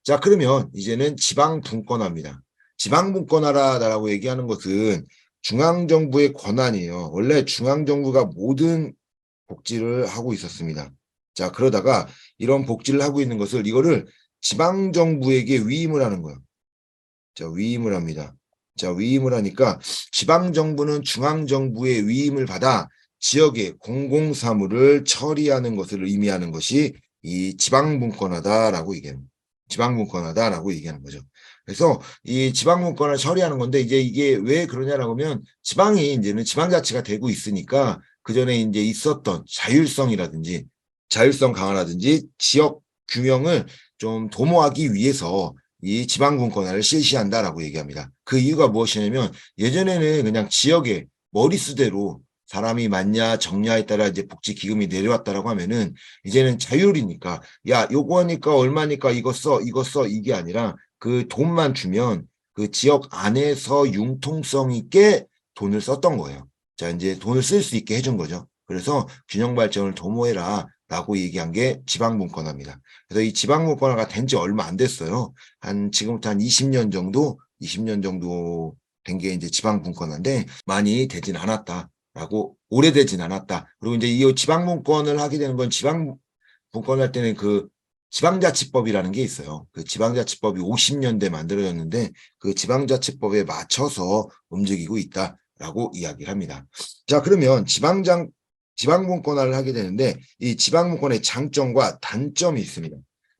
자, 그러면 이제는 지방분권화입니다. 지방분권화라고 얘기하는 것은 중앙정부의 권한이에요. 원래 중앙정부가 모든 복지를 하고 있었습니다. 자, 그러다가 이런 복지를 하고 있는 것을 이거를 지방정부에게 위임을 하는 거예요. 자, 위임을 합니다. 자, 위임을 하니까 지방정부는 중앙정부의 위임을 받아 지역의 공공사무를 처리하는 것을 의미하는 것이 이 지방분권화다라고 얘기합니다. 지방분권화다라고 얘기하는 거죠. 그래서 이 지방분권을 처리하는 건데 이제 이게 왜 그러냐라고 하면 지방이 이제는 지방자치가 되고 있으니까 그전에 이제 있었던 자율성 강화라든지 지역 균형을 좀 도모하기 위해서 이 지방분권화를 실시한다라고 얘기합니다. 그 이유가 무엇이냐면 예전에는 그냥 지역의 머릿수대로 사람이 많냐 적냐에 따라 이제 복지기금이 내려왔다라고 하면은 이제는 자율이니까 야 요거 하니까 얼마니까 이거 써 이게 아니라 그 돈만 주면 그 지역 안에서 융통성 있게 돈을 썼던 거예요. 자 이제 돈을 쓸 수 있게 해준 거죠. 그래서 균형 발전을 도모해라 라고 얘기한 게 지방분권화입니다. 그래서 이 지방분권화가 된 지 얼마 안 됐어요. 지금부터 한 20년 정도 된 게 이제 지방분권화인데 많이 되진 않았다라고 오래되진 않았다. 그리고 이제 이 지방분권을 하게 되는 건 지방분권할 때는 그 지방자치법이라는 게 있어요. 그 지방자치법이 50년대 만들어졌는데 그 지방자치법에 맞춰서 움직이고 있다라고 이야기를 합니다. 자, 그러면 지방분권화를 하게 되는데 이 지방분권의 장점과 단점이 있습니다.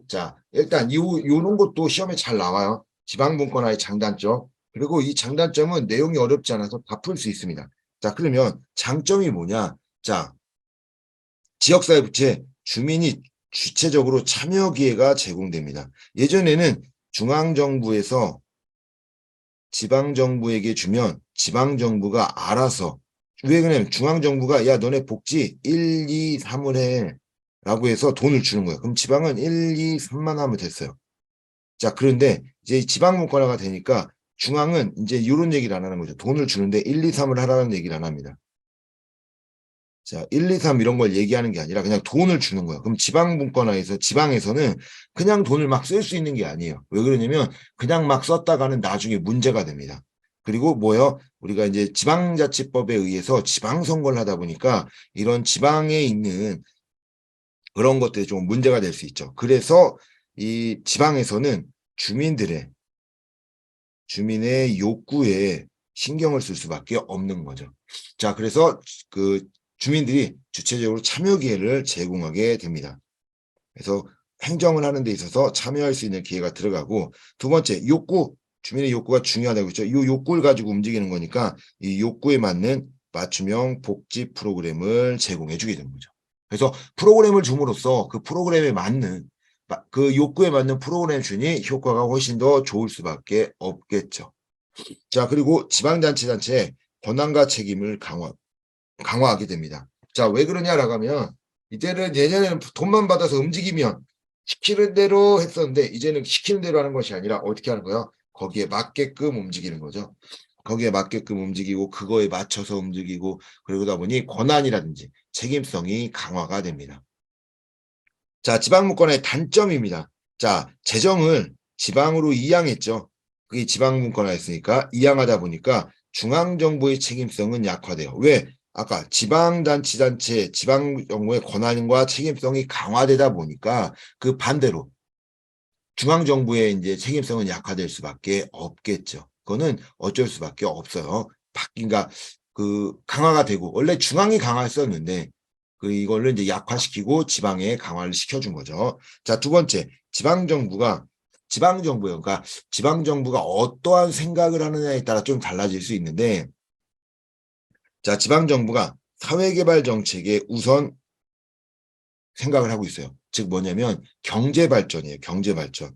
자, 일단 요런 것도 시험에 잘 나와요. 지방분권화의 장단점. 그리고 이 장단점은 내용이 어렵지 않아서 다 풀 수 있습니다. 자, 그러면 장점이 뭐냐? 자, 지역사회 부채 주민이 주체적으로 참여 기회가 제공됩니다. 예전에는 중앙정부에서 지방정부에게 주면 지방정부가 알아서 왜 그러냐면 중앙정부가 야 너네 복지 1, 2, 3을 해 라고 해서 돈을 주는 거예요. 그럼 지방은 1, 2, 3만 하면 됐어요. 자 그런데 이제 지방분권화가 되니까 중앙은 이제 이런 얘기를 안 하는 거죠. 돈을 주는데 1, 2, 3을 하라는 얘기를 안 합니다. 자, 1, 2, 3 이런 걸 얘기하는 게 아니라 그냥 돈을 주는 거예요. 그럼 지방에서는 그냥 돈을 막 쓸 수 있는 게 아니에요. 왜 그러냐면 그냥 막 썼다가는 나중에 문제가 됩니다. 그리고 뭐요? 우리가 이제 지방자치법에 의해서 지방선거를 하다 보니까 이런 지방에 있는 그런 것들이 좀 문제가 될 수 있죠. 그래서 이 지방에서는 주민의 욕구에 신경을 쓸 수밖에 없는 거죠. 자, 그래서 그 주민들이 주체적으로 참여 기회를 제공하게 됩니다. 그래서 행정을 하는 데 있어서 참여할 수 있는 기회가 들어가고 두 번째 주민의 욕구가 중요하다고 했죠. 이 욕구를 가지고 움직이는 거니까 이 욕구에 맞는 맞춤형 복지 프로그램을 제공해 주게 되는 거죠. 그래서 프로그램을 줌으로써 그 욕구에 맞는 프로그램 주니 효과가 훨씬 더 좋을 수밖에 없겠죠. 자, 그리고 지방자치단체의 권한과 책임을 강화하게 됩니다. 자, 왜 그러냐라고 하면 이제는 예전에는 돈만 받아서 움직이면 시키는 대로 했었는데 이제는 시키는 대로 하는 것이 아니라 어떻게 하는 거예요? 거기에 맞게끔 움직이는 거죠. 거기에 맞게끔 움직이고 그거에 맞춰서 움직이고 그러다 보니 권한이라든지 책임성이 강화가 됩니다. 자, 지방분권의 단점입니다. 자, 재정을 지방으로 이양했죠. 그게 지방분권화였으니까 이양하다 보니까 중앙정부의 책임성은 약화돼요. 왜? 아까 지방정부의 권한과 책임성이 강화되다 보니까 그 반대로 중앙정부의 이제 책임성은 약화될 수밖에 없겠죠. 그거는 어쩔 수밖에 없어요. 그러니까 그 강화가 되고 원래 중앙이 강화했었는데 이걸로 이제 약화시키고 지방에 강화를 시켜준 거죠. 자, 두 번째, 지방정부예요. 그러니까 지방정부가 어떠한 생각을 하느냐에 따라 좀 달라질 수 있는데, 자, 지방정부가 사회개발 정책에 우선 생각을 하고 있어요. 즉 뭐냐면 경제발전이에요. 경제발전.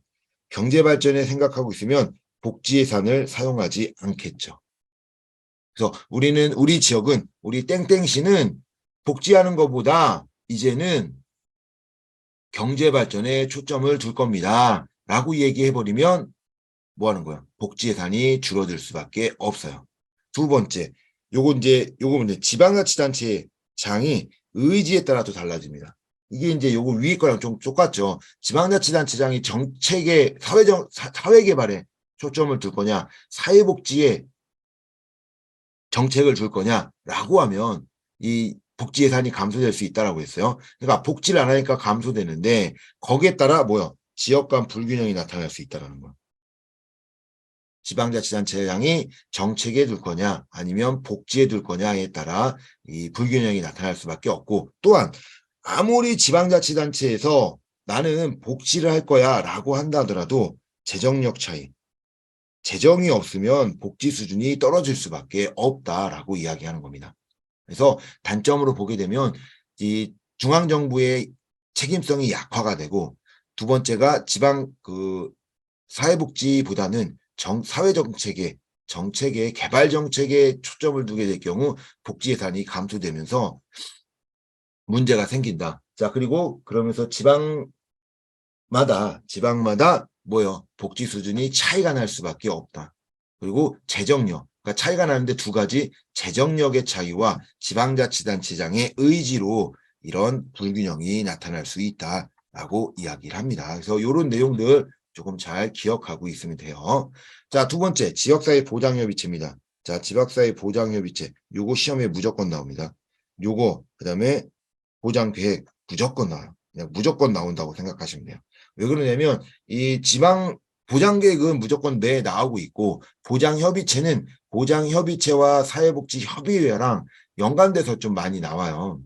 경제발전에 생각하고 있으면 복지 예산을 사용하지 않겠죠. 그래서 우리 지역은, 우리 땡땡시는 복지하는 것보다 이제는 경제 발전에 초점을 둘 겁니다. 라고 얘기해버리면 뭐 하는 거야? 복지 예산이 줄어들 수밖에 없어요. 두 번째, 요거 이제 지방자치단체 장이 의지에 따라 또 달라집니다. 이게 이제 요거 위에 거랑 좀 똑같죠. 지방자치단체장이 정책에 사회개발에 초점을 둘 거냐, 사회복지에 정책을 줄 거냐라고 하면 이 복지 예산이 감소될 수 있다라고 했어요. 그러니까 복지를 안 하니까 감소되는데 거기에 따라 뭐요? 지역 간 불균형이 나타날 수 있다라는 거예요. 지방자치단체장이 정책에 둘 거냐 아니면 복지에 둘 거냐에 따라 이 불균형이 나타날 수밖에 없고, 또한 아무리 지방자치단체에서 나는 복지를 할 거야라고 한다 하더라도 재정력 차이, 재정이 없으면 복지 수준이 떨어질 수밖에 없다라고 이야기하는 겁니다. 그래서 단점으로 보게 되면 이 중앙정부의 책임성이 약화가 되고, 두 번째가 지방 사회복지보다는 정책에 개발 정책에 초점을 두게 될 경우 복지 예산이 감소되면서 문제가 생긴다. 자, 그리고 그러면서 지방마다 뭐요? 복지 수준이 차이가 날 수밖에 없다. 그리고 재정력, 그러니까 차이가 나는데 두 가지, 재정력의 차이와 지방자치단체장의 의지로 이런 불균형이 나타날 수 있다라고 이야기를 합니다. 그래서 이런 내용들 조금 잘 기억하고 있으면 돼요. 자, 두 번째, 지역사회 보장협의체입니다. 자, 지역사회 보장협의체, 요거 시험에 무조건 나옵니다. 요거 그다음에 보장계획 무조건 나와요. 그냥 무조건 나온다고 생각하시면 돼요. 왜 그러냐면 이 지방 보장계획은 무조건 내 나오고 있고, 보장협의체와 사회복지협의회랑 연관돼서 좀 많이 나와요.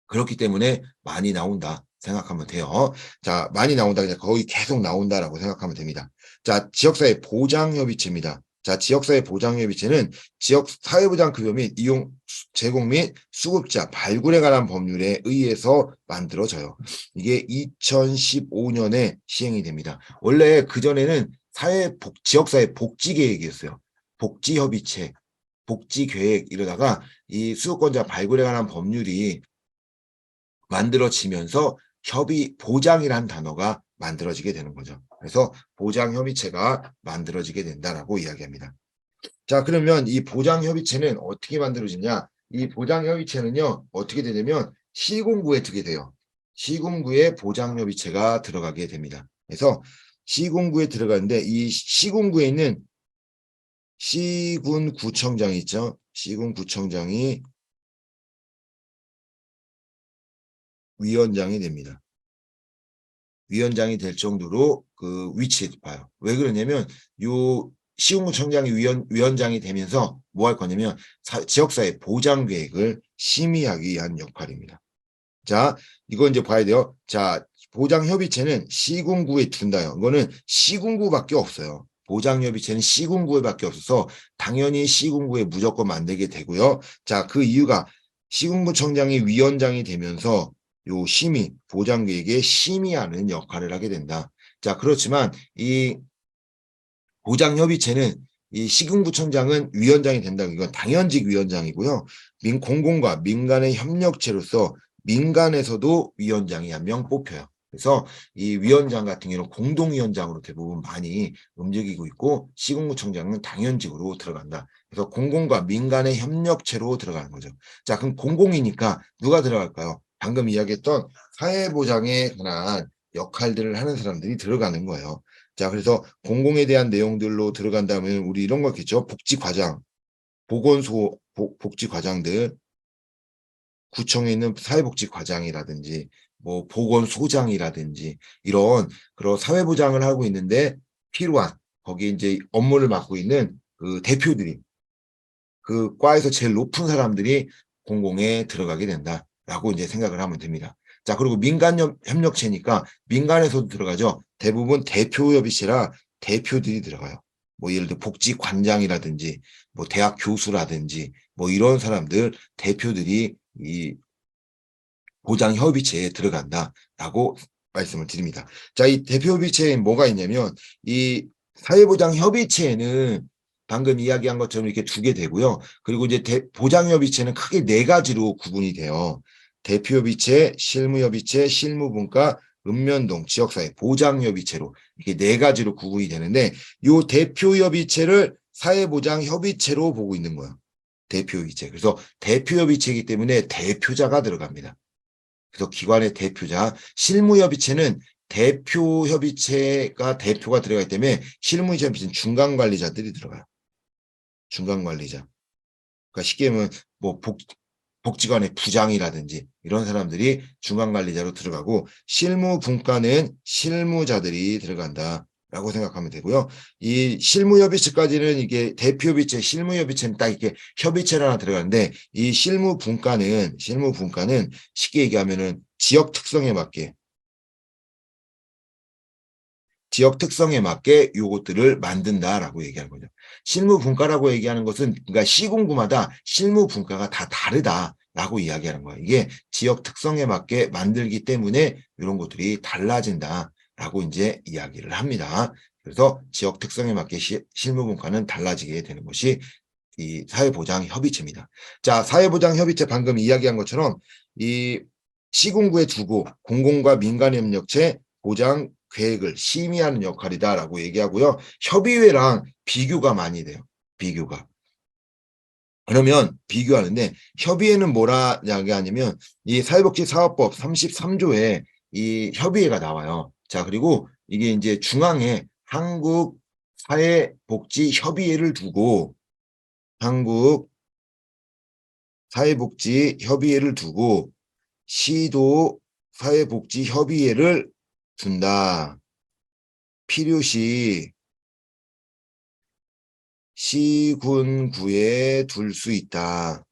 그렇기 때문에 많이 나온다 생각하면 돼요. 자, 많이 나온다, 그냥 거의 계속 나온다라고 생각하면 됩니다. 자, 지역사회 보장협의체입니다. 자, 지역사회 보장협의체는 지역 사회보장 급여 및 이용 제공 및 수급자 발굴에 관한 법률에 의해서 만들어져요. 이게 2015년에 시행이 됩니다. 원래 그전에는 지역사회 복지계획이었어요. 복지협의체, 복지계획 이러다가 이 수급권자 발굴에 관한 법률이 만들어지면서 보장이라는 단어가 만들어지게 되는 거죠. 그래서 보장협의체가 만들어지게 된다라고 이야기합니다. 자, 그러면 이 보장협의체는 어떻게 만들어지냐? 이 보장협의체는요, 어떻게 되냐면 시군구에 두게 돼요. 시군구에 보장협의체가 들어가게 됩니다. 그래서 시군구에 들어가는데 이 시군구에 있는 시군구청장이 있죠. 시군구청장이 위원장이 됩니다. 위원장이 될 정도로 그 위치에 봐요. 왜 그러냐면 요 시군구청장이 위원장이 되면서 뭐 할 거냐면 지역사회 보장 계획을 심의하기 위한 역할입니다. 자, 이거 이제 봐야 돼요. 자, 보장협의체는 시군구에 둔다요. 이거는 시군구밖에 없어요. 보장협의체는 시군구에밖에 없어서 당연히 시군구에 무조건 만들게 되고요. 자, 그 이유가 시군구청장이 위원장이 되면서 요 보장계획에 심의하는 역할을 하게 된다. 자, 그렇지만 이 보장협의체는 이 시군구청장은 위원장이 된다. 이건 당연직 위원장이고요. 공공과 민간의 협력체로서 민간에서도 위원장이 한 명 뽑혀요. 그래서 이 위원장 같은 경우는 공동위원장으로 대부분 많이 움직이고 있고, 시군구청장은 당연직으로 들어간다. 그래서 공공과 민간의 협력체로 들어가는 거죠. 자, 그럼 공공이니까 누가 들어갈까요? 방금 이야기했던 사회보장에 관한 역할들을 하는 사람들이 들어가는 거예요. 자, 그래서 공공에 대한 내용들로 들어간다면 우리 이런 거겠죠. 복지과장, 복지과장들, 구청에 있는 사회복지과장이라든지 뭐 보건소장이라든지 이런 그런 사회보장을 하고 있는데 필요한 거기에 이제 업무를 맡고 있는 그 대표들이, 그 과에서 제일 높은 사람들이 공공에 들어가게 된다라고 이제 생각을 하면 됩니다. 자, 그리고 민간 협력체니까 민간에서도 들어가죠. 대부분 대표협의체라 대표들이 들어가요. 뭐 예를 들어 복지관장이라든지 뭐 대학 교수라든지 뭐 이런 사람들 대표들이 이 보장협의체에 들어간다라고 말씀을 드립니다. 자, 이 대표협의체에 뭐가 있냐면 이 사회보장협의체에는 방금 이야기한 것처럼 이렇게 두게 되고요. 그리고 이제 보장협의체는 크게 네 가지로 구분이 돼요. 대표협의체, 실무협의체, 실무분과, 읍면동, 지역사회, 보장협의체로 이렇게 네 가지로 구분이 되는데, 이 대표협의체를 사회보장협의체로 보고 있는 거예요. 대표협의체. 그래서 대표협의체이기 때문에 대표자가 들어갑니다. 그래서 기관의 대표자, 실무협의체는 대표협의체가 대표가 들어가기 때문에 실무협의체는 중간관리자들이 들어가요. 중간관리자. 그러니까 쉽게 하면 뭐 복지관의 부장이라든지 이런 사람들이 중간관리자로 들어가고 실무분과는 실무자들이 들어간다라고 생각하면 되고요. 이 실무협의체까지는 이게 대표협의체, 실무협의체는 딱 이렇게 협의체로 하나 들어가는데 이 실무분과는 쉽게 얘기하면은 지역 특성에 맞게 요것들을 만든다라고 얘기하는 거죠. 실무분과라고 얘기하는 것은 그러니까 시군구마다 실무분과가 다 다르다라고 이야기하는 거예요. 이게 지역 특성에 맞게 만들기 때문에 이런 것들이 달라진다라고 이제 이야기를 합니다. 그래서 지역 특성에 맞게 실무분과는 달라지게 되는 것이 이 사회보장협의체입니다. 자, 사회보장협의체 방금 이야기한 것처럼 이 시군구에 두고 공공과 민간협력체 보장 계획을 심의하는 역할이다라고 얘기하고요. 협의회랑 비교가 많이 돼요. 비교가. 그러면 비교하는데 협의회는 뭐라 이야기하냐면 이 사회복지사업법 33조에 이 협의회가 나와요. 자, 그리고 이게 이제 중앙에 한국사회복지협의회를 두고 한국사회복지협의회를 두고 시도 사회복지협의회를 둔다. 필요시 시군구에 둘 수 있다.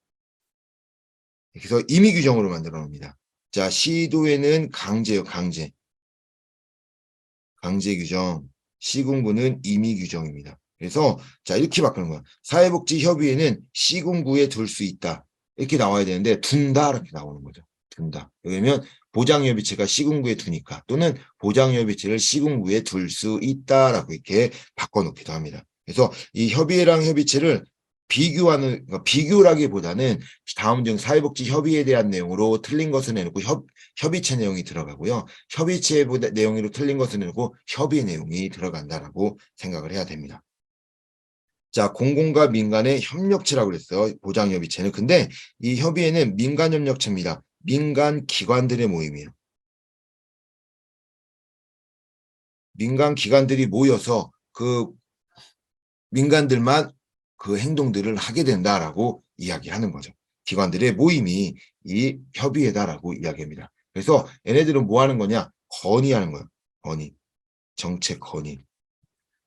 그래서 임의 규정으로 만들어 놓습니다. 자, 시도에는 강제요, 강제. 강제 규정. 시군구는 임의 규정입니다. 그래서 자, 이렇게 바꾸는 거야. 사회복지협의회는 시군구에 둘 수 있다. 이렇게 나와야 되는데 둔다 이렇게 나오는 거죠. 둔다. 왜냐면 보장협의체가 시군구에 두니까 또는 보장협의체를 시군구에 둘 수 있다라고 이렇게 바꿔놓기도 합니다. 그래서 이 협의회랑 협의체를 비교하는 그러니까 비교라기보다는 다음 중 사회복지협의회에 대한 내용으로 틀린 것을 내놓고 협의체 내용이 들어가고요. 협의체 내용으로 틀린 것을 내놓고 협의 내용이 들어간다라고 생각을 해야 됩니다. 자, 공공과 민간의 협력체라고 그랬어요. 보장협의체는. 근데 이 협의회는 민간협력체입니다. 민간 기관들의 모임이에요. 민간 기관들이 모여서 그 민간들만 그 행동들을 하게 된다라고 이야기하는 거죠. 기관들의 모임이 이 협의회다라고 이야기합니다. 그래서 얘네들은 뭐 하는 거냐? 건의하는 거예요. 건의. 정책 건의.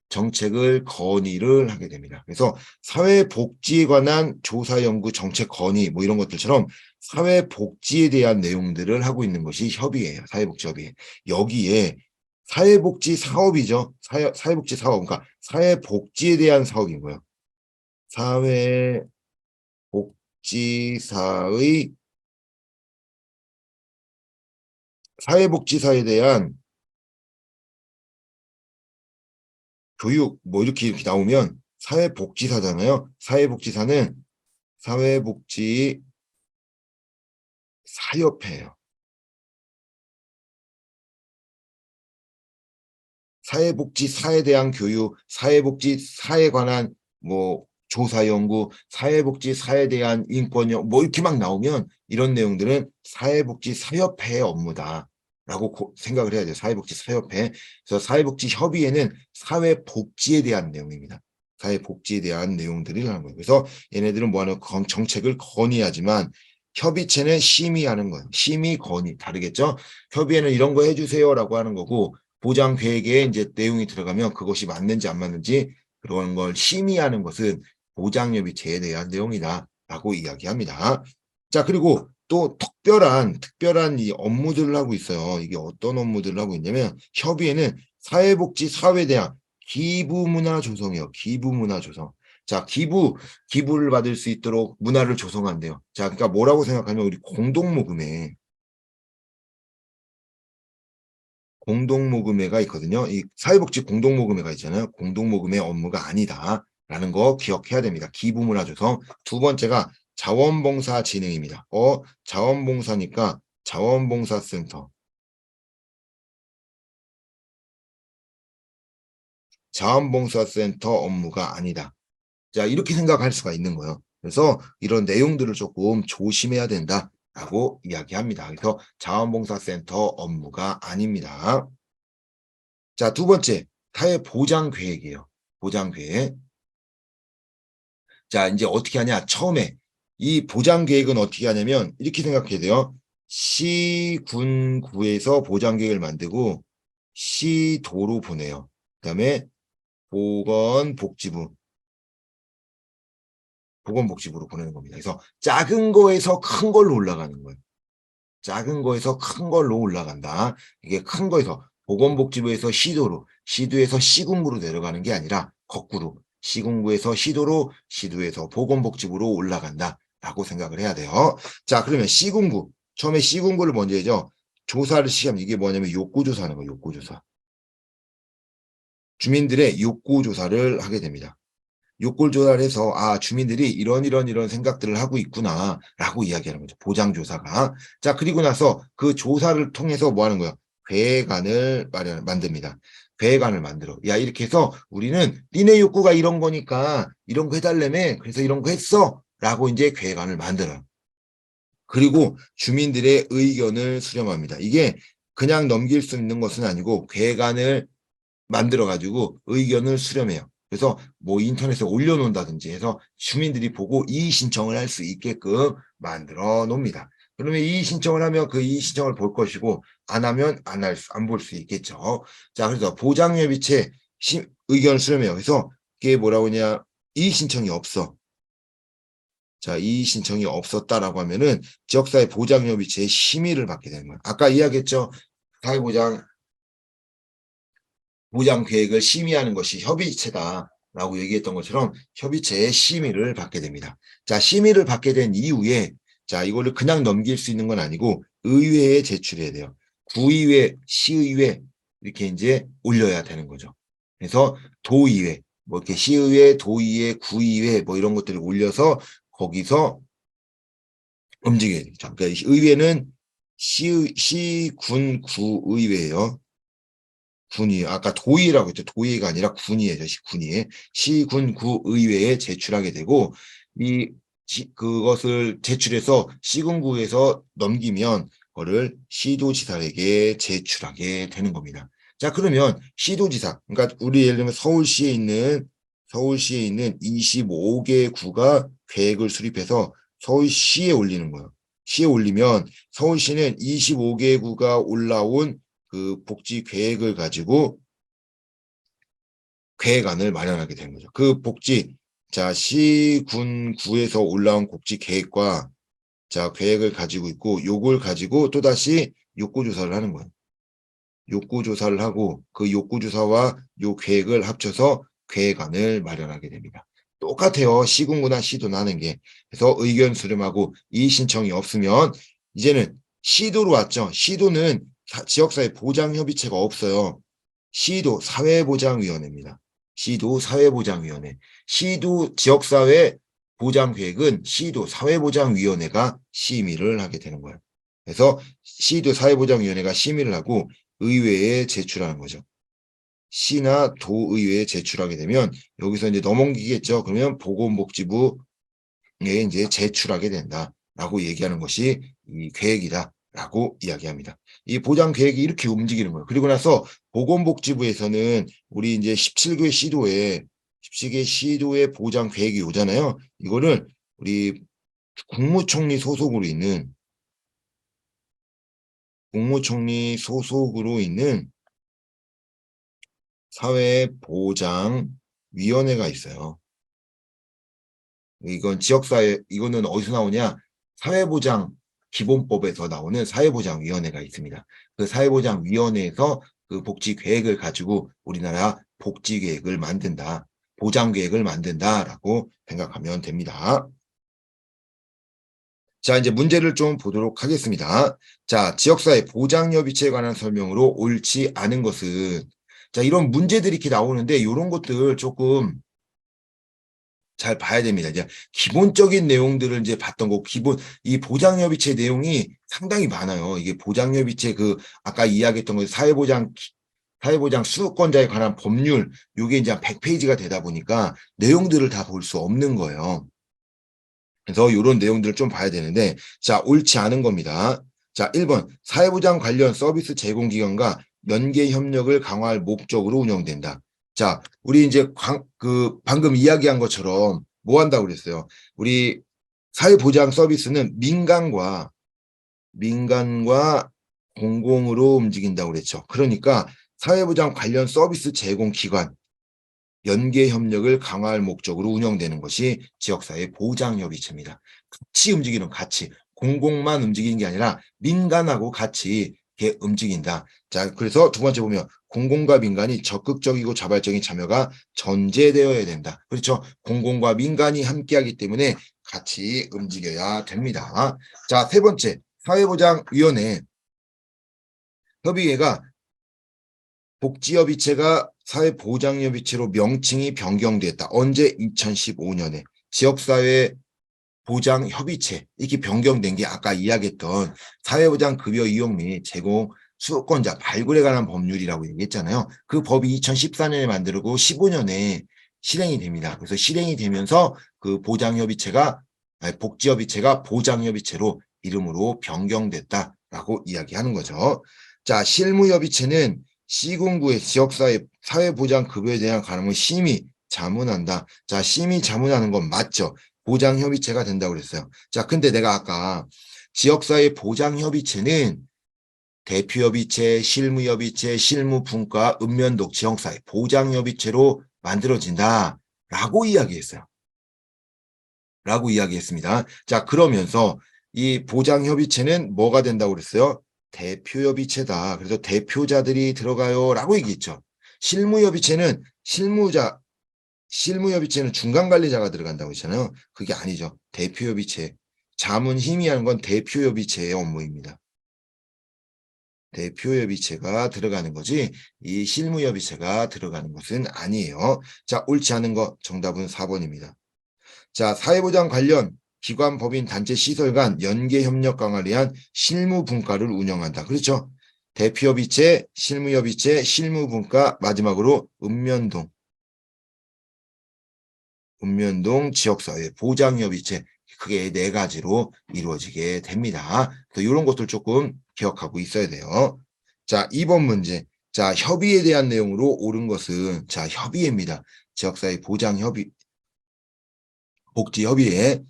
정책을 건의를 하게 됩니다. 그래서 사회복지에 관한 조사 연구 정책 건의 뭐 이런 것들처럼 사회복지에 대한 내용들을 하고 있는 것이 협의회예요. 사회복지협의회. 여기에 사회복지 사업이죠. 사회복지 사업. 그러니까 사회복지에 대한 사업인 거예요. 사회복지사에 대한 교육 뭐 이렇게 나오면 사회복지사잖아요. 사회복지사는 사회복지사협회예요. 사회복지사에 대한 교육, 사회복지사에 관한 뭐 조사 연구, 사회복지사에 대한 인권 연구 뭐 이렇게 막 나오면 이런 내용들은 사회복지사협회의 업무다라고 생각을 해야 돼요. 사회복지사협회. 그래서 사회복지협의회는 사회복지에 대한 내용입니다. 사회복지에 대한 내용들을 하는 거예요. 그래서 얘네들은 뭐하는 정책을 건의하지만 협의체는 심의하는 거예요. 심의, 건의 다르겠죠? 협의회는 이런 거 해주세요라고 하는 거고 보장 계획에 이제 내용이 들어가면 그것이 맞는지 안 맞는지 그런 걸 심의하는 것은 보장협의체에 대한 내용이다라고 이야기합니다. 자, 그리고 또 특별한 이 업무들을 하고 있어요. 이게 어떤 업무들을 하고 있냐면 협의회는 사회복지 사회에 대한 기부문화 조성이요. 기부문화 조성. 자, 기부를 받을 수 있도록 문화를 조성한대요. 자, 그러니까 뭐라고 생각하면 우리 공동모금회가 있거든요. 이 사회복지 공동모금회가 있잖아요. 공동모금회 업무가 아니다라는 거 기억해야 됩니다. 기부문화 조성. 두 번째가 자원봉사 진흥입니다. 자원봉사니까 자원봉사센터. 자원봉사센터 업무가 아니다. 자, 이렇게 생각할 수가 있는 거예요. 그래서 이런 내용들을 조금 조심해야 된다. 라고 이야기합니다. 그래서 자원봉사센터 업무가 아닙니다. 자, 두 번째, 사회 보장 계획이에요. 보장 계획. 자, 이제 어떻게 하냐? 처음에 이 보장 계획은 어떻게 하냐면 이렇게 생각해야 돼요. 시, 군, 구에서 보장 계획을 만들고 시도로 보내요. 그다음에 보건복지부로 보내는 겁니다. 그래서 작은 거에서 큰 걸로 올라가는 거예요. 작은 거에서 큰 걸로 올라간다. 이게 큰 거에서 보건복지부에서 시도로, 시도에서 시군구로 내려가는 게 아니라 거꾸로 시군구에서 시도로, 시도에서 보건복지부로 올라간다라고 생각을 해야 돼요. 자, 그러면 시군구, 처음에 시군구를 먼저 해죠. 조사를 시작하면 이게 뭐냐면 욕구조사하는 거예요. 욕구조사. 주민들의 욕구조사를 하게 됩니다. 욕구를 조사해서 주민들이 이런 생각들을 하고 있구나라고 이야기하는 거죠. 보장조사가. 자, 그리고 나서 그 조사를 통해서 뭐 하는 거예요? 계획안을 만듭니다. 계획안을 만들어. 야, 이렇게 해서 우리는 니네 욕구가 이런 거니까 이런 거 해달라며. 그래서 이런 거 했어. 라고 이제 계획안을 만들어요. 그리고 주민들의 의견을 수렴합니다. 이게 그냥 넘길 수 있는 것은 아니고 계획안을 만들어가지고 의견을 수렴해요. 그래서 뭐 인터넷에 올려놓는다든지 해서 주민들이 보고 이의 신청을 할 수 있게끔 만들어 놓습니다. 그러면 이의 신청을 하면 그 이의 신청을 볼 것이고 안 하면 안 볼 수 있겠죠. 자, 그래서 보장협의체 의견을 수렴해요. 그래서 이게 뭐라고 하냐, 이의 신청이 없어. 자, 이의 신청이 없었다라고 하면은 지역사회 보장협의체의 심의를 받게 되는 거예요. 아까 이야기했죠. 사회보장 계획을 심의하는 것이 협의체다라고 얘기했던 것처럼 협의체의 심의를 받게 됩니다. 자, 심의를 받게 된 이후에 자, 이거를 그냥 넘길 수 있는 건 아니고 의회에 제출해야 돼요. 구의회, 시의회 이렇게 이제 올려야 되는 거죠. 그래서 도의회, 뭐 이렇게 시의회, 도의회, 구의회 뭐 이런 것들을 올려서 거기서 움직여야 되죠. 그러니까 의회는 시, 군, 구의회예요. 군이 아까 도의라고 했죠. 도의가 아니라 군이에요. 군이 시군 구의회에 제출하게 되고 그것을 제출해서 시군구에서 넘기면 그거를 시도지사에게 제출하게 되는 겁니다. 자, 그러면 시도지사, 그러니까 우리 예를 들면 서울시에 있는 25개 구가 계획을 수립해서 서울시에 올리는 거예요. 시에 올리면 서울시는 25개 구가 올라온 그 복지 계획을 가지고 계획안을 마련하게 되는 거죠. 그 복지, 자, 시, 군, 구에서 올라온 복지 계획과 자, 계획을 가지고 있고 요걸 가지고 또다시 욕구조사를 하는 거예요. 욕구조사를 하고 그 욕구조사와 요 계획을 합쳐서 계획안을 마련하게 됩니다. 똑같아요. 시군구나 시도나 하는 게. 그래서 의견 수렴하고 이의 신청이 없으면 이제는 시도로 왔죠. 시도는 지역사회 보장협의체가 없어요. 시도 사회보장위원회입니다. 시도 사회보장위원회. 시도 지역사회 보장계획은 시도 사회보장위원회가 심의를 하게 되는 거예요. 그래서 시도 사회보장위원회가 심의를 하고 의회에 제출하는 거죠. 시나 도의회에 제출하게 되면 여기서 이제 넘어기겠죠. 그러면 보건복지부에 이제 제출하게 된다라고 얘기하는 것이 이 계획이다라고 이야기합니다. 이 보장 계획이 이렇게 움직이는 거예요. 그리고 나서 보건복지부에서는 우리 이제 17개 시도의 보장 계획이 오잖아요. 이거를 우리 국무총리 소속으로 있는 사회보장위원회가 있어요. 이건 이거는 어디서 나오냐? 사회보장 기본법에서 나오는 사회보장위원회가 있습니다. 그 사회보장위원회에서 그 복지 계획을 가지고 우리나라 복지 계획을 만든다, 보장 계획을 만든다라고 생각하면 됩니다. 자, 이제 문제를 좀 보도록 하겠습니다. 자, 지역사회 보장협의체에 관한 설명으로 옳지 않은 것은 자, 이런 문제들이 이렇게 나오는데 이런 것들 조금 잘 봐야 됩니다. 이제 기본적인 내용들을 이제 봤던 거, 이 보장협의체 내용이 상당히 많아요. 이게 보장협의체 아까 이야기했던 거 사회보장 수급권자에 관한 법률, 요게 이제 한 100페이지가 되다 보니까 내용들을 다 볼 수 없는 거예요. 그래서 이런 내용들을 좀 봐야 되는데, 자, 옳지 않은 겁니다. 자, 1번 사회보장 관련 서비스 제공기관과 연계 협력을 강화할 목적으로 운영된다. 자, 우리 이제 방금 이야기한 것처럼 뭐 한다고 그랬어요? 우리 사회보장 서비스는 민간과 공공으로 움직인다고 그랬죠. 그러니까 사회보장 관련 서비스 제공 기관 연계 협력을 강화할 목적으로 운영되는 것이 지역사회 보장협의체입니다. 같이 움직이는, 같이 공공만 움직이는 게 아니라 민간하고 같이 이렇게 움직인다. 자, 그래서 두 번째 보면 공공과 민간이 적극적이고 자발적인 참여가 전제되어야 된다. 그렇죠? 공공과 민간이 함께하기 때문에 같이 움직여야 됩니다. 자, 세 번째 사회보장위원회 협의회가 복지협의체가 사회보장협의체로 명칭이 변경됐다. 언제? 2015년에 지역사회 보장협의체 이렇게 변경된 게 아까 이야기했던 사회보장급여 이용 및 제공 수요권자 발굴에 관한 법률이라고 얘기했잖아요. 그 법이 2014년에 만들고 15년에 실행이 됩니다. 그래서 실행이 되면서 그 복지협의체가 보장협의체로 이름으로 변경됐다라고 이야기하는 거죠. 자, 실무협의체는 시군구의 지역사회 사회보장급여에 대한 가능을 심의 자문한다. 자, 심의 자문하는 건 맞죠. 보장협의체가 된다고 그랬어요. 자, 근데 내가 아까 지역사회 보장협의체는 대표협의체, 실무협의체, 실무분과, 읍면동, 지역사회 보장협의체로 만들어진다라고 이야기했어요. 라고 이야기했습니다. 자, 그러면서 이 보장협의체는 뭐가 된다고 그랬어요? 대표협의체다. 그래서 대표자들이 들어가요. 라고 얘기했죠. 실무협의체는 중간관리자가 들어간다고 했잖아요. 그게 아니죠. 대표협의체. 자문힘의하는 건 대표협의체의 업무입니다. 대표협의체가 들어가는 거지 이 실무협의체가 들어가는 것은 아니에요. 자, 옳지 않은 거 정답은 4번입니다. 자, 사회보장 관련 기관, 법인, 단체, 시설 간 연계 협력 강화를 위한 실무분과를 운영한다. 그렇죠? 대표협의체, 실무협의체, 실무분과, 마지막으로 읍면동 지역사회 보장협의체, 크게 네 가지로 이루어지게 됩니다. 이런 것들 조금 기억하고 있어야 돼요. 자, 2번 문제. 자, 협의에 대한 내용으로 옳은 것은 자, 협의회입니다. 지역사회 보장협의, 복지협의회.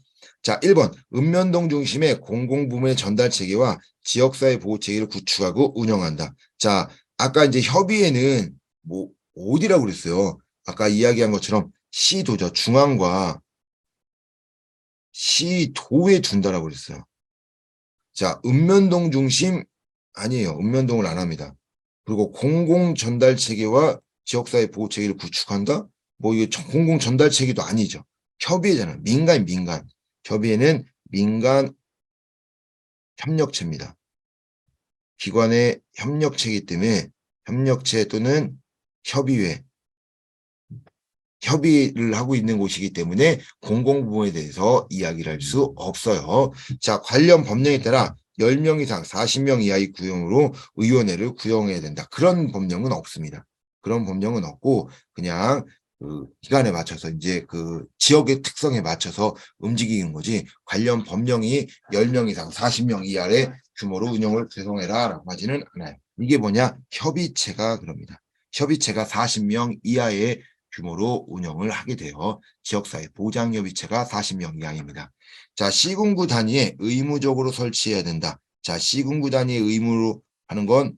자, 1번 읍면동 중심의 공공부문의 전달 체계와 지역사회 보호 체계를 구축하고 운영한다. 자, 아까 이제 협의회는 뭐 어디라고 그랬어요? 아까 이야기한 것처럼 시도죠. 중앙과 시도에 둔다라고 그랬어요. 자, 읍면동 중심 아니에요. 읍면동을 안 합니다. 그리고 공공 전달 체계와 지역사회 보호 체계를 구축한다? 뭐 이게 공공 전달 체계도 아니죠. 협의회잖아요. 민간. 협의회는 민간 협력체입니다. 기관의 협력체이기 때문에 협력체 또는 협의회, 협의를 하고 있는 곳이기 때문에 공공부문에 대해서 이야기를 할 수 없어요. 자, 관련 법령에 따라 10명 이상 40명 이하의 구형으로 의원회를 구성해야 된다. 그런 법령은 없습니다. 그런 법령은 없고 그냥 그 기간에 맞춰서 이제 그 지역의 특성에 맞춰서 움직이는 거지 관련 법령이 10명 이상 40명 이하의 규모로 운영을 구성해라 라고 하지는 않아요. 이게 뭐냐? 협의체가 그럽니다. 협의체가 40명 이하의 규모로 운영을 하게 되어 지역사회 보장협의체가 40명 이하입니다. 자, 시군구 단위에 의무적으로 설치해야 된다. 자, 시군구 단위에 의무로 하는 건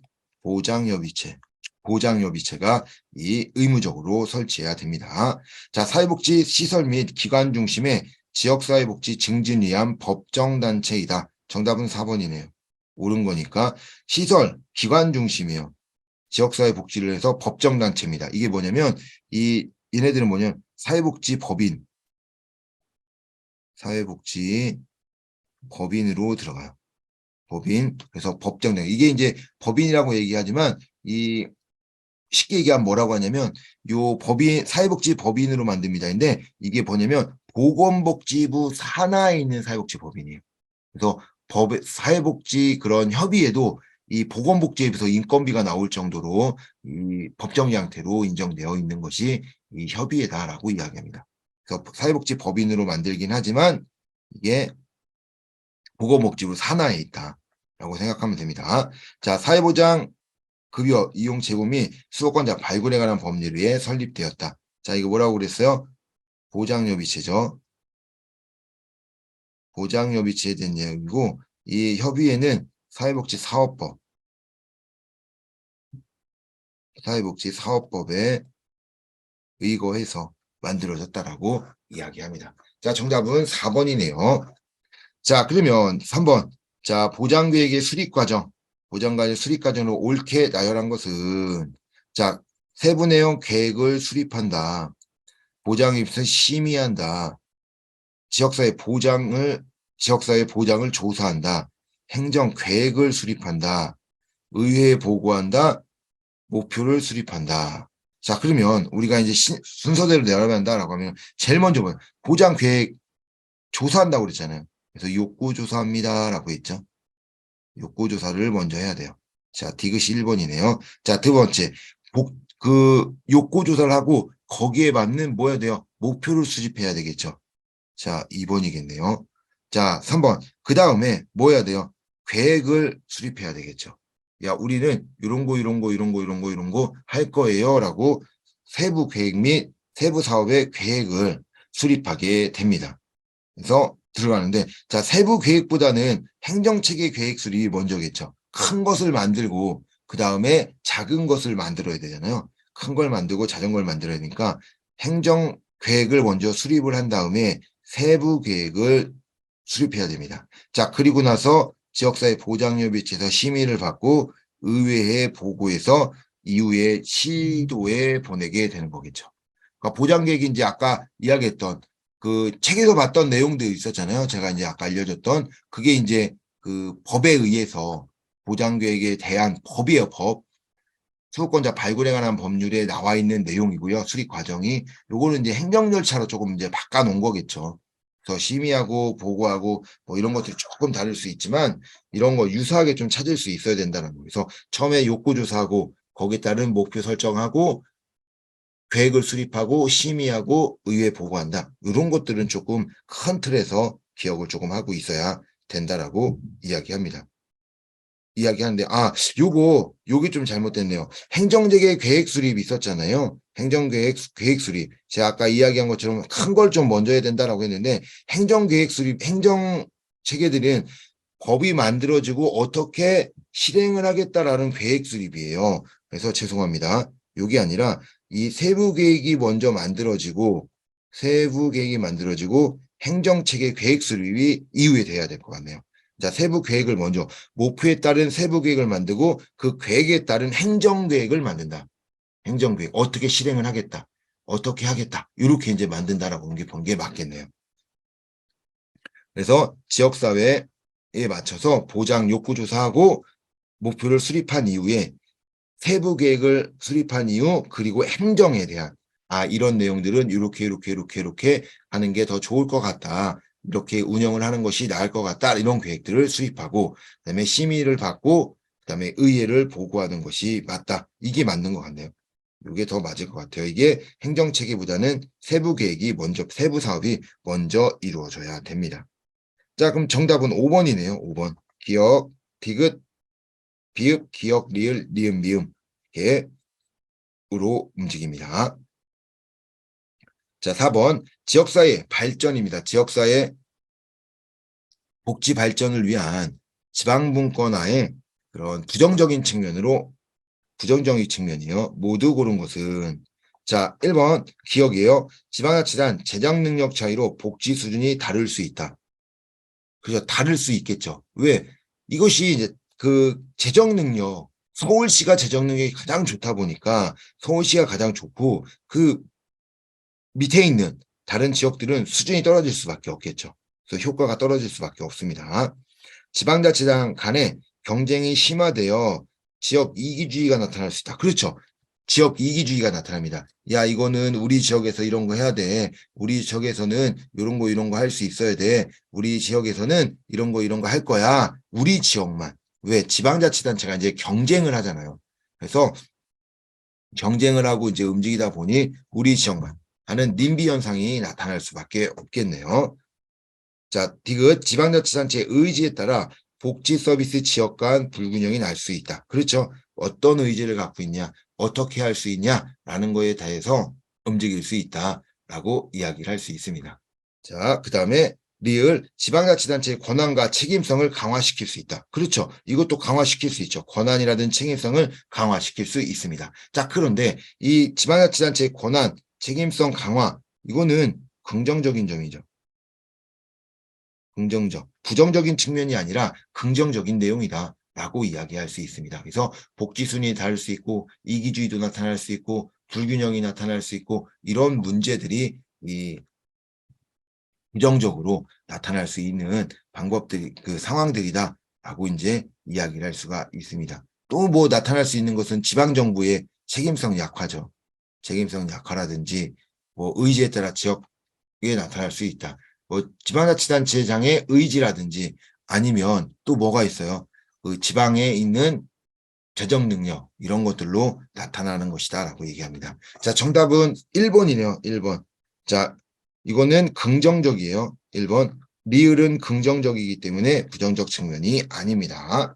보장협의체가 이 의무적으로 설치해야 됩니다. 자, 사회복지 시설 및 기관 중심의 지역사회복지 증진을 위한 법정단체이다. 정답은 4번이네요. 옳은 거니까 시설, 기관 중심이에요. 지역사회 복지를 해서 법정단체입니다. 이게 뭐냐면 얘네들은 뭐냐면 사회복지 법인으로 들어가요. 법인 그래서 법정단 이게 이제 법인이라고 얘기하지만 이 쉽게 얘기하면 뭐라고 하냐면 요 법인 사회복지 법인으로 만듭니다. 근데 이게 뭐냐면 보건복지부 산하에 있는 사회복지 법인이에요. 그래서 사회복지 그런 협의에도 이 보건복지에서 인건비가 나올 정도로 이 법정 형태로 인정되어 있는 것이 이 협의회다라고 이야기합니다. 그래서 사회복지 법인으로 만들긴 하지만 이게 보건복지부 산하에 있다라고 생각하면 됩니다. 자, 사회보장 급여 이용 제공 및 수도권자 발굴에 관한 법률에 의해 설립되었다. 자, 이거 뭐라고 그랬어요? 보장협의체죠. 보장협의체에 대한 내용이고, 이 협의회는 사회복지사업법에 의거해서 만들어졌다라고 이야기합니다. 자, 정답은 4번이네요. 자, 그러면 3번. 자, 보장계획의 수립과정. 보장과정 수립과정으로 옳게 나열한 것은, 자, 세부 내용 계획을 수립한다. 보장 입수 심의한다. 지역사회 보장을 조사한다. 행정 계획을 수립한다. 의회에 보고한다. 목표를 수립한다. 자, 그러면 우리가 이제 순서대로 내려간다라고 하면 제일 먼저 뭐예요? 보장 계획 조사한다고 그랬잖아요. 그래서 욕구 조사합니다라고 했죠. 욕구 조사를 먼저 해야 돼요. 자, 디귿이 1번이네요. 자, 두 번째. 욕구 조사를 하고 거기에 맞는 뭐 해야 돼요? 목표를 수집해야 되겠죠. 자, 2번이겠네요. 자, 3번. 그 다음에 뭐 해야 돼요? 계획을 수립해야 되겠죠. 야, 우리는 이런 거 할 거예요. 라고 세부 계획 및 세부 사업의 계획을 수립하게 됩니다. 그래서 들어가는데, 자, 세부 계획보다는 행정체계 계획 수립이 먼저겠죠. 큰 것을 만들고, 그 다음에 작은 것을 만들어야 되잖아요. 큰 걸 만들고 작은 걸 만들어야 되니까 행정 계획을 먼저 수립을 한 다음에 세부 계획을 수립해야 됩니다. 자, 그리고 나서 지역사회 보장협의체에서 심의를 받고 의회에 보고해서 이후에 시도에 보내게 되는 거겠죠. 그러니까 보장계획이 이제 아까 이야기했던 그 책에서 봤던 내용들이 있었잖아요. 제가 이제 아까 알려줬던 그게 이제 그 법에 의해서 보장계획에 대한 법이에요. 법. 수도권자 발굴에 관한 법률에 나와 있는 내용이고요. 수립 과정이 요거는 이제 행정절차로 조금 이제 바꿔놓은 거겠죠. 그래서 심의하고 보고하고 뭐 이런 것들이 조금 다를 수 있지만 이런 거 유사하게 좀 찾을 수 있어야 된다는 거예요. 그래서 처음에 욕구 조사하고 거기에 따른 목표 설정하고 계획을 수립하고 심의하고 의회 보고한다. 이런 것들은 조금 큰 틀에서 기억을 조금 하고 있어야 된다라고 이야기합니다. 이야기하는데, 요게 좀 잘못됐네요. 행정재개 계획 수립이 있었잖아요. 계획 수립. 제가 아까 이야기한 것처럼 큰 걸 좀 먼저 해야 된다라고 했는데, 행정계획 수립, 행정 체계들은 법이 만들어지고 어떻게 실행을 하겠다라는 계획 수립이에요. 그래서 죄송합니다. 요게 아니라 이 세부 계획이 먼저 만들어지고 행정체계 계획 수립이 이후에 돼야 될 것 같네요. 자, 세부 계획을 먼저 목표에 따른 세부 계획을 만들고 그 계획에 따른 행정 계획을 만든다. 행정 계획 어떻게 실행을 하겠다. 어떻게 하겠다. 이렇게 이제 만든다라고 본 게 맞겠네요. 그래서 지역사회에 맞춰서 보장 욕구 조사하고 목표를 수립한 이후에 세부 계획을 수립한 이후 그리고 행정에 대한 이런 내용들은 이렇게 하는 게 더 좋을 것 같다. 이렇게 운영을 하는 것이 나을 것 같다. 이런 계획들을 수립하고 그다음에 심의를 받고 그다음에 의회를 보고하는 것이 맞다. 이게 맞는 것 같네요. 이게 더 맞을 것 같아요. 이게 행정체계보다는 세부 계획이 먼저 세부 사업이 먼저 이루어져야 됩니다. 자, 그럼 정답은 5번이네요. 5번. 기억, 디귿, 비읍, 기억, 리을, 니은, 미음. 이렇게 으로 움직입니다. 자, 4번. 지역사회 발전입니다. 지역사회 복지 발전을 위한 지방분권화의 그런 부정적인 측면이요. 모두 고른 것은 자, 1번 기억이에요. 지방자치단 재정 능력 차이로 복지 수준이 다를 수 있다. 그래서 다를 수 있겠죠. 왜? 이것이 이제 그 재정 능력, 서울시가 재정 능력이 가장 좋다 보니까 서울시가 가장 좋고 그 밑에 있는 다른 지역들은 수준이 떨어질 수밖에 없겠죠. 그래서 효과가 떨어질 수밖에 없습니다. 지방자치단 간에 경쟁이 심화되어 지역 이기주의가 나타날 수 있다. 그렇죠. 지역 이기주의가 나타납니다. 야, 이거는 우리 지역에서 이런 거 해야 돼. 우리 지역에서는 이런 거 할 수 있어야 돼. 우리 지역에서는 이런 거 할 거야. 우리 지역만. 왜? 지방자치단체가 이제 경쟁을 하잖아요. 그래서 경쟁을 하고 이제 움직이다 보니 우리 지역만 하는 님비 현상이 나타날 수밖에 없겠네요. 자, 디귿 지방자치단체의 의지에 따라 복지 서비스 지역 간 불균형이 날 수 있다. 그렇죠. 어떤 의지를 갖고 있냐, 어떻게 할 수 있냐라는 거에 대해서 움직일 수 있다라고 이야기를 할 수 있습니다. 자, 그 다음에 리을 지방자치단체의 권한과 책임성을 강화시킬 수 있다. 그렇죠. 이것도 강화시킬 수 있죠. 권한이라든 책임성을 강화시킬 수 있습니다. 자, 그런데 이 지방자치단체의 권한, 책임성 강화, 이거는 긍정적인 점이죠. 긍정적, 부정적인 측면이 아니라 긍정적인 내용이다 라고 이야기할 수 있습니다. 그래서 복지순위 다를 수 있고 이기주의도 나타날 수 있고 불균형이 나타날 수 있고 이런 문제들이 이 부정적으로 나타날 수 있는 방법들이 그 상황들이다 라고 이제 이야기를 할 수가 있습니다. 또 뭐 나타날 수 있는 것은 지방정부의 책임성 약화죠. 책임성 약화라든지 뭐 의지에 따라 지역에 나타날 수 있다. 뭐 지방자치단체장의 의지라든지 아니면 또 뭐가 있어요. 그 지방에 있는 재정 능력 이런 것들로 나타나는 것이다 라고 얘기합니다. 자, 정답은 1번이네요. 1번. 자, 이거는 긍정적이에요. 1번. 리을은 긍정적이기 때문에 부정적 측면이 아닙니다.